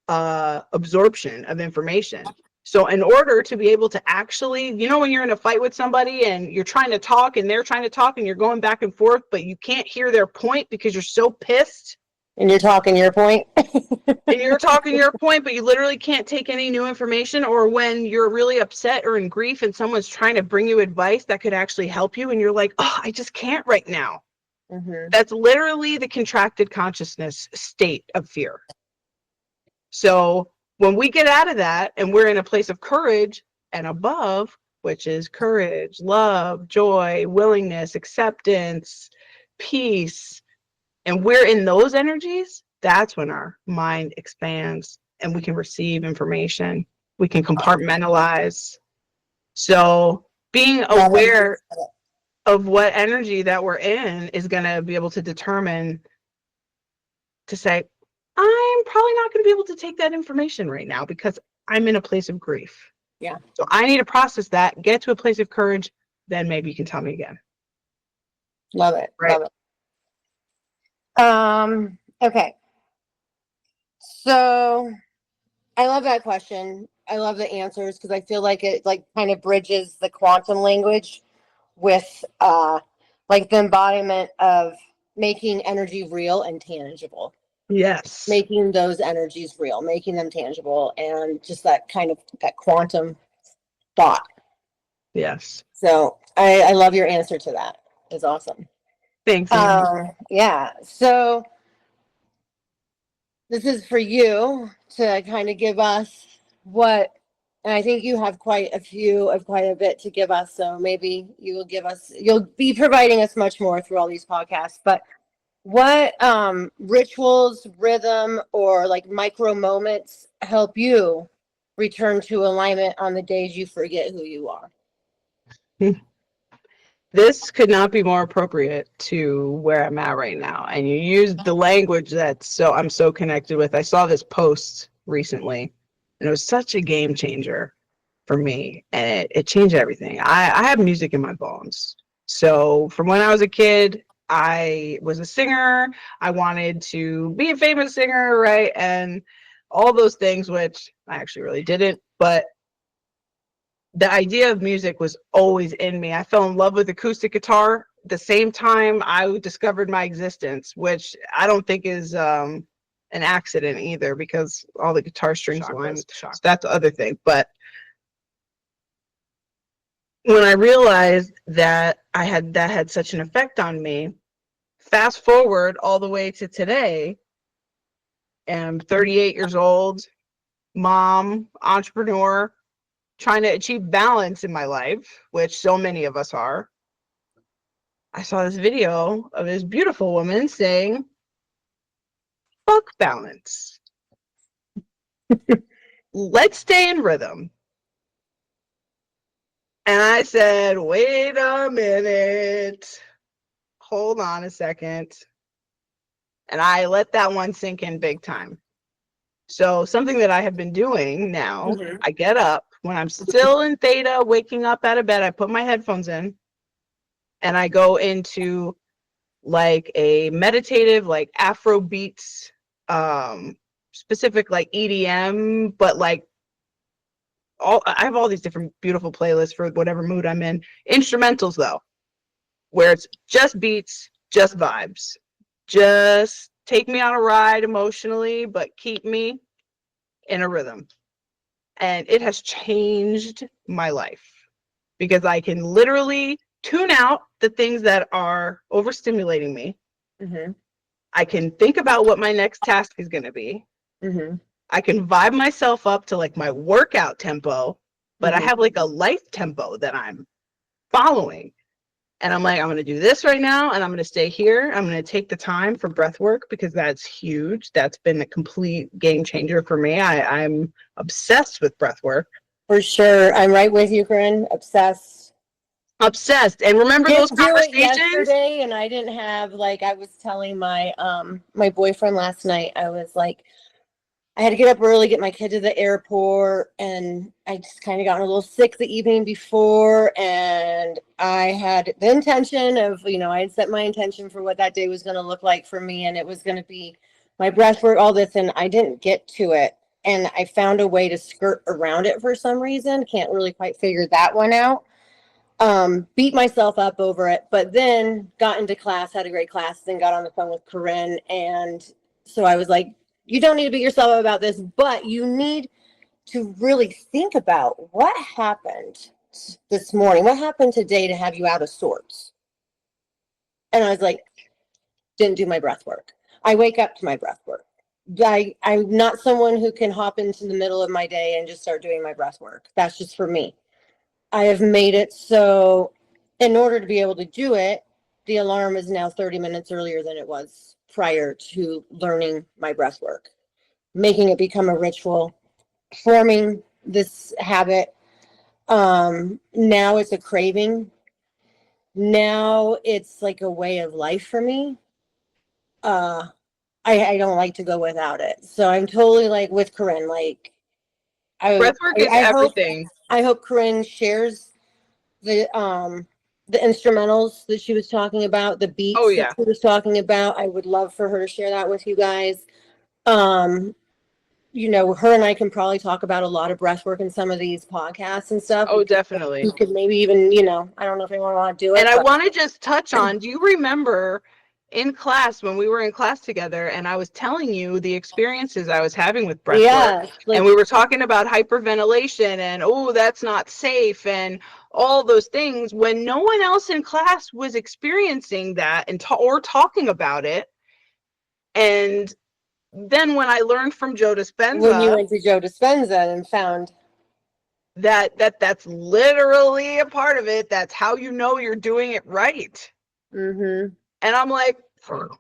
absorption of information. So in order to be able to actually, when you're in a fight with somebody and you're trying to talk and they're trying to talk and you're going back and forth, but you can't hear their point because you're so pissed. And you're talking your point. And you're talking your point, but you literally can't take any new information. Or when you're really upset or in grief and someone's trying to bring you advice that could actually help you and you're like, oh, I just can't right now. Mm-hmm. That's literally the contracted consciousness state of fear. So when we get out of that and we're in a place of courage and above, which is courage, love, joy, willingness, acceptance, peace, and we're in those energies, that's when our mind expands and we can receive information. We can compartmentalize. So being aware of what energy that we're in is going to be able to determine to say, I'm probably not going to be able to take that information right now because I'm in a place of grief. Yeah. So I need to process that, get to a place of courage, then maybe you can tell me again. Love it. Right. Love it. Okay. So I love that question. I love the answers because I feel like it kind of bridges the quantum language with the embodiment of making energy real and tangible. Yes. Making those energies real, making them tangible, and just that quantum thought. Yes. So I love your answer to that. It's awesome. Thanks. Yeah. So this is for you to kind of give us and I think you have quite a bit to give us. So maybe you'll be providing us much more through all these podcasts, but what rituals, rhythm, or micro moments help you return to alignment on the days you forget who you are? This could not be more appropriate to where I'm at right now. And you used the language I'm so connected with. I saw this post recently, and it was such a game changer for me. And it changed everything. I have music in my bones. So from when I was a kid, I was a singer. I wanted to be a famous singer, right? And all those things, which I actually really didn't. But the idea of music was always in me. I fell in love with acoustic guitar the same time I discovered my existence, which I don't think is an accident either, because all the guitar strings align with the shock. That's the other thing. But when I realized that had such an effect on me, fast forward all the way to today, I'm 38 years old, mom, entrepreneur, trying to achieve balance in my life, which so many of us are. I saw this video of this beautiful woman saying, fuck balance. Let's stay in rhythm. And I said, wait a minute. Hold on a second. And I let that one sink in big time. So something that I have been doing now, I get up when I'm still in theta, waking up out of bed, I put my headphones in and I go into a meditative, Afro beats, specific EDM, but I have all these different beautiful playlists for whatever mood I'm in. Instrumentals though, where it's just beats, just vibes, just take me on a ride emotionally, but keep me in a rhythm. And it has changed my life because I can literally tune out the things that are overstimulating me. Mm-hmm. I can think about what my next task is going to be. Mm-hmm. I can vibe myself up to my workout tempo, but I have a life tempo that I'm following. And I'm I'm going to do this right now, and I'm going to stay here. I'm going to take the time for breath work because that's huge. That's been a complete game changer for me. I'm obsessed with breath work. For sure. I'm right with you, Corinne. Obsessed. And remember those conversations? Yesterday, and I didn't have I was telling my my boyfriend last night, I was I had to get up early, get my kid to the airport, and I just kind of gotten a little sick the evening before, and I had the intention of, I had set my intention for what that day was going to look like for me, and it was going to be my breath work, all this, and I didn't get to it and I found a way to skirt around it for some reason. Can't really quite figure that one out. Beat myself up over it, but then got into class, had a great class, then got on the phone with Corinne. And so I was like, you don't need to beat yourself up about this, but you need to really think about what happened this morning. What happened today to have you out of sorts? And I was like, didn't do my breath work. I wake up to my breath work. I'm not someone who can hop into the middle of my day and just start doing my breath work. That's just for me. I have made it so in order to be able to do it, the alarm is now 30 minutes earlier than it was prior to learning my breath work, making it become a ritual, forming this habit. Now it's a craving. Now it's like a way of life for me. I don't like to go without it. So I'm totally like with Corinne, like Breathwork is everything. I hope Corinne shares the instrumentals that she was talking about, the beats Oh, yeah. that she was talking about. I would love for her to share that with you guys. You know, her and I can probably talk about a lot of breath work in some of these podcasts and stuff. Oh, definitely. We could maybe even, you know, I don't know if anyone want to do it. And I want to just touch on, do you remember in class when we were in class together and I was telling you the experiences I was having with breath work, like, and we were talking about hyperventilation and, oh, that's not safe and all those things, when no one else in class was experiencing that and or talking about it. And then when I learned from Joe Dispenza, when you went to Joe Dispenza and found that's literally a part of it, that's how you know you're doing it right. Mm-hmm. And I'm like,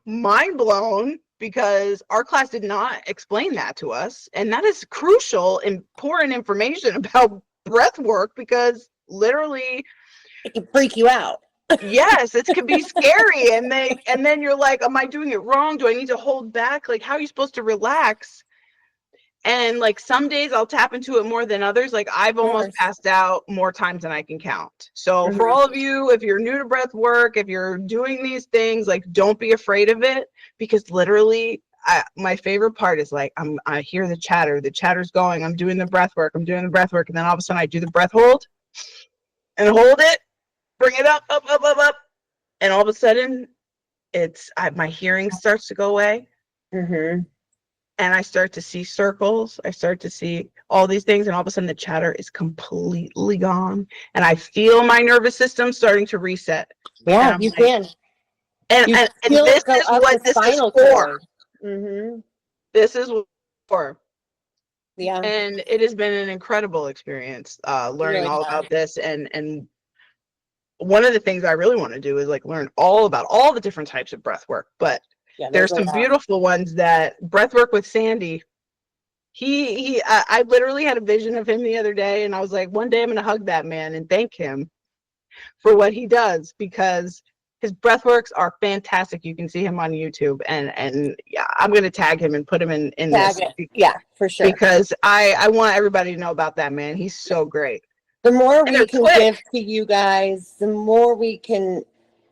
mind blown, because our class did not explain that to us. And that is crucial, important information about breath work, because literally it can freak you out. Yes, it can be scary. And then you're like, am I doing it wrong? Do I need to hold back? Like, how are you supposed to relax? And like some days I'll tap into it more than others. Like I've almost passed out more times than I can count. So for all of you, if you're new to breath work, if you're doing these things, like don't be afraid of it, because literally my favorite part is like, I hear the chatter, the chatter's going, I'm doing the breath work, and then all of a sudden I do the breath hold and hold it, bring it up. And all of a sudden my hearing starts to go away. Mm-hmm. And I start to see circles. I start to see all these things. And all of a sudden the chatter is completely gone. And I feel my nervous system starting to reset. Yeah, you can. And this is what this is for. Mm-hmm. This is what for. Yeah. And it has been an incredible experience learning all about this. And one of the things I really want to do is like learn all about all the different types of breath work. But there's some beautiful ones that breathwork with Sandy. I literally had a vision of him the other day, and I was like, one day I'm going to hug that man and thank him for what he does, because his breathworks are fantastic. You can see him on YouTube, and yeah, I'm going to tag him and put him in this. Yeah, for sure. Because I want everybody to know about that man. He's so great. The more we can give to you guys, the more we can,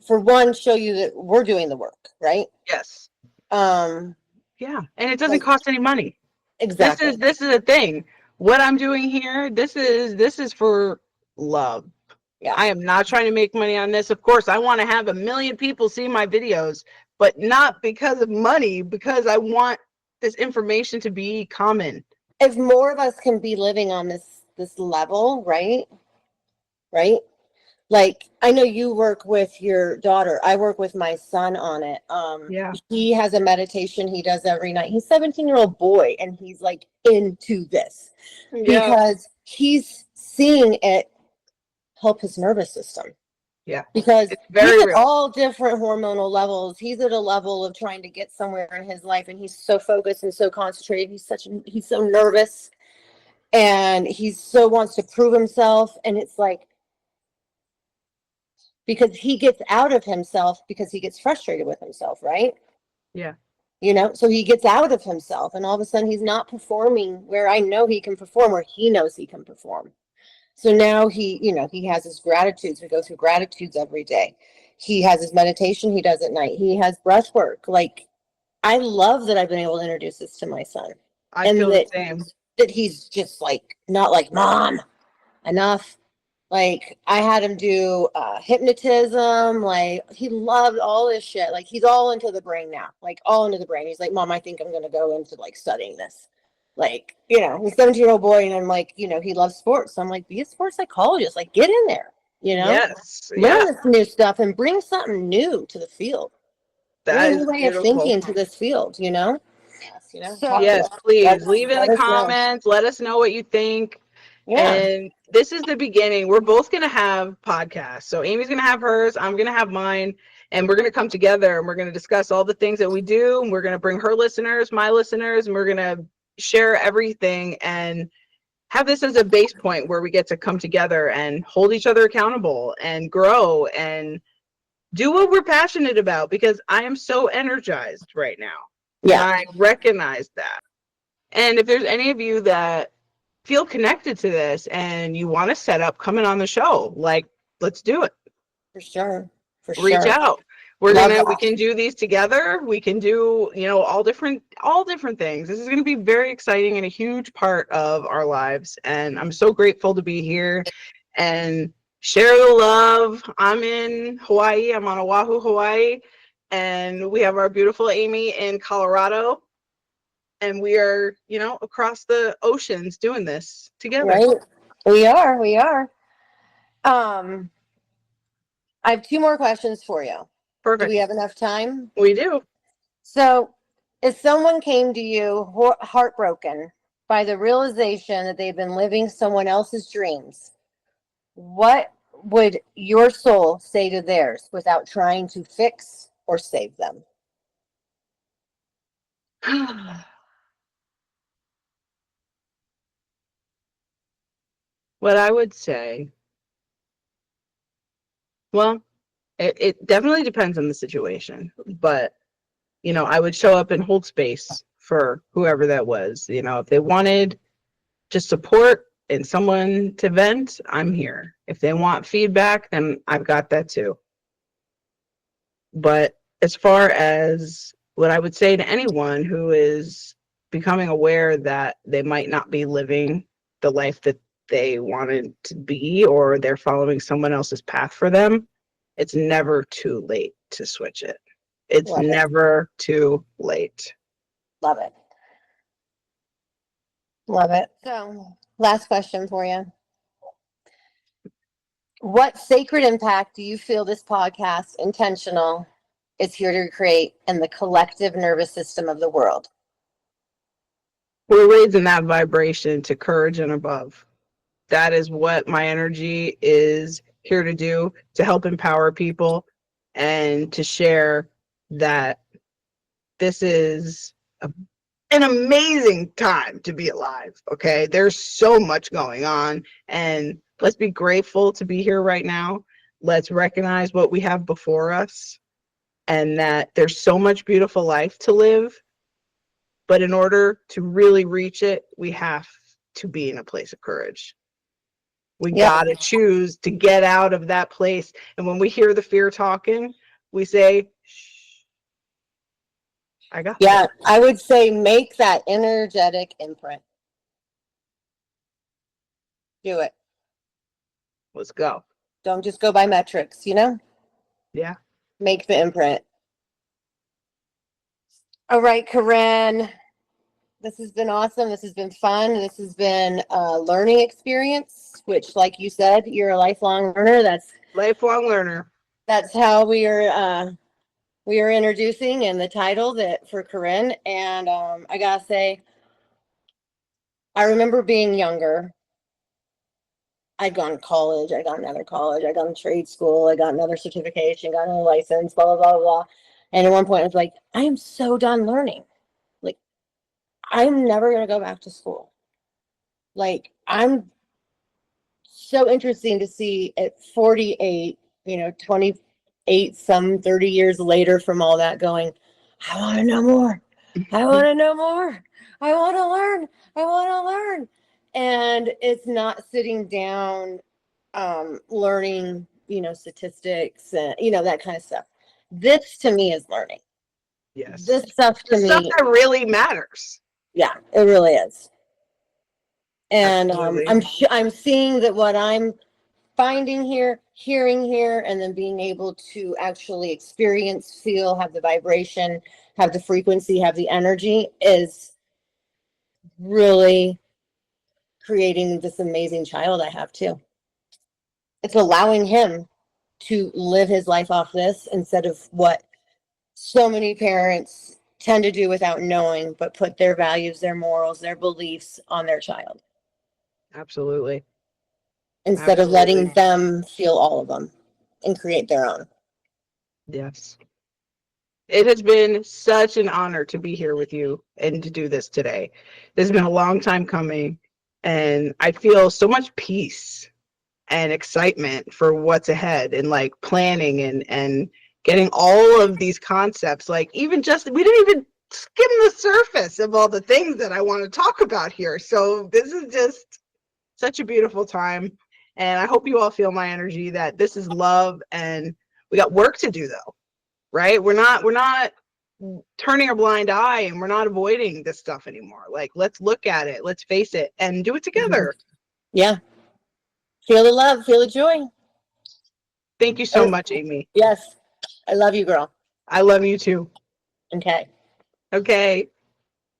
for one, show you that we're doing the work, right? Yes. Yeah, and it doesn't cost any money. Exactly. This is a thing. What I'm doing here, this is for love. Yeah. I am not trying to make money on this. Of course, I want to have 1 million people see my videos, but not because of money, because I want this information to be common. If more of us can be living on this level, right? Right? Like, I know you work with your daughter. I work with my son on it. Yeah. He has a meditation he does every night. He's a 17-year-old boy, and he's like into this because he's seeing it help his nervous system. Yeah. Because he's at all different hormonal levels. He's at a level of trying to get somewhere in his life, and he's so focused and so concentrated. He's so nervous, and he so wants to prove himself. And it's like, because he gets out of himself because he gets frustrated with himself, right? Yeah. You know, so he gets out of himself, and all of a sudden he's not performing where I know he can perform, where he knows he can perform. So now he has his gratitudes. We go through gratitudes every day. He has his meditation he does at night. He has breath work. Like, I love that I've been able to introduce this to my son. I feel the same. that he's just like not like, mom, enough. Like I had him do hypnotism. Like he loved all this shit. Like he's all into the brain now. Like all into the brain. He's like, mom, I think I'm gonna go into like studying this. Like, you know, he's a 17-year-old boy, and I'm like, you know, he loves sports. So I'm like, be a sports psychologist. Like, get in there. You know, Yes. learn Yeah. this new stuff and bring something new to the field. Bring a That is new way of beautiful. thinking to this field. You know. You know, talk to Yes, us. please leave in Let the us know. comments. Let us know what you think. Yeah. And this is the beginning. We're both going to have podcasts. So Aimee's going to have hers. I'm going to have mine. And we're going to come together and we're going to discuss all the things that we do. And we're going to bring her listeners, my listeners, and we're going to share everything and have this as a base point where we get to come together and hold each other accountable and grow and do what we're passionate about, because I am so energized right now. Yeah. And I recognize that. And if there's any of you that feel connected to this and you want to set up coming on the show, like, let's do it. For sure. For Reach sure. out. We can do these together. We can do, all different things. This is going to be very exciting and a huge part of our lives. And I'm so grateful to be here and share the love. I'm in Hawaii. I'm on Oahu, Hawaii. And we have our beautiful Aimee in Colorado. And we are, across the oceans doing this together. Right. We are. I have two more questions for you. Perfect. Do we have enough time? We do. So, if someone came to you heartbroken by the realization that they've been living someone else's dreams, what would your soul say to theirs without trying to fix or save them? What I would say, well, it definitely depends on the situation, but I would show up and hold space for whoever that was. If they wanted just support and someone to vent, I'm here. If they want feedback, then I've got that too. But as far as what I would say to anyone who is becoming aware that they might not be living the life that they wanted to be, or they're following someone else's path for them, it's never too late to switch it. It's never too late. Love it. Love it. So, last question for you. What sacred impact do you feel this podcast, Intentional, is here to create in the collective nervous system of the world? We're raising that vibration to courage and above. That is what my energy is here to do, to help empower people and to share that this is an amazing time to be alive. Okay. There's so much going on, and let's be grateful to be here right now. Let's recognize what we have before us and that there's so much beautiful life to live. But in order to really reach it, we have to be in a place of courage. We got to choose to get out of that place. And when we hear the fear talking, we say, shh, I got this. I would say make that energetic imprint. Do it. Let's go. Don't just go by metrics, Yeah. Make the imprint. All right, Corinne. This has been awesome. This has been fun. This has been a learning experience, which, like you said, you're a lifelong learner. Lifelong learner. That's how we are introducing in the title that for Corinne. And I gotta say, I remember being younger. I'd gone to college. I got another college. I got in trade school. I got another certification. Got another license. Blah blah blah blah. And at one point, I was like, I am so done learning. Like, I'm never gonna go back to school. Like, I'm so interesting to see at 48, 28, some 30 years later from all that going, I want to know more. I want to know more. I want to learn. I want to learn. And it's not sitting down, learning, statistics and, that kind of stuff. This to me is learning. Yes. This stuff to me. Stuff that really matters. Yeah, it really is. And Absolutely. I'm seeing that what I'm finding here, hearing here, and then being able to actually experience, feel, have the vibration, have the frequency, have the energy is really creating this amazing child I have too. It's allowing him to live his life off this instead of what so many parents tend to do without knowing, but put their values, their morals, their beliefs on their child Absolutely. instead of letting Absolutely. them feel all of them and create their own. Yes. It has been such an honor to be here with you and to do this today. This has been a long time coming, and I feel so much peace and excitement for what's ahead and like planning and getting all of these concepts. Like even just we didn't even skim the surface of all the things that I want to talk about here. So this is just such a beautiful time. And I hope you all feel my energy that this is love and we got work to do though, right? We're not turning a blind eye and we're not avoiding this stuff anymore. Like let's look at it, let's face it and do it together. Yeah. Feel the love, feel the joy. Thank you so much, Aimee. Yes. I love you, girl. I love you too. Okay. Okay.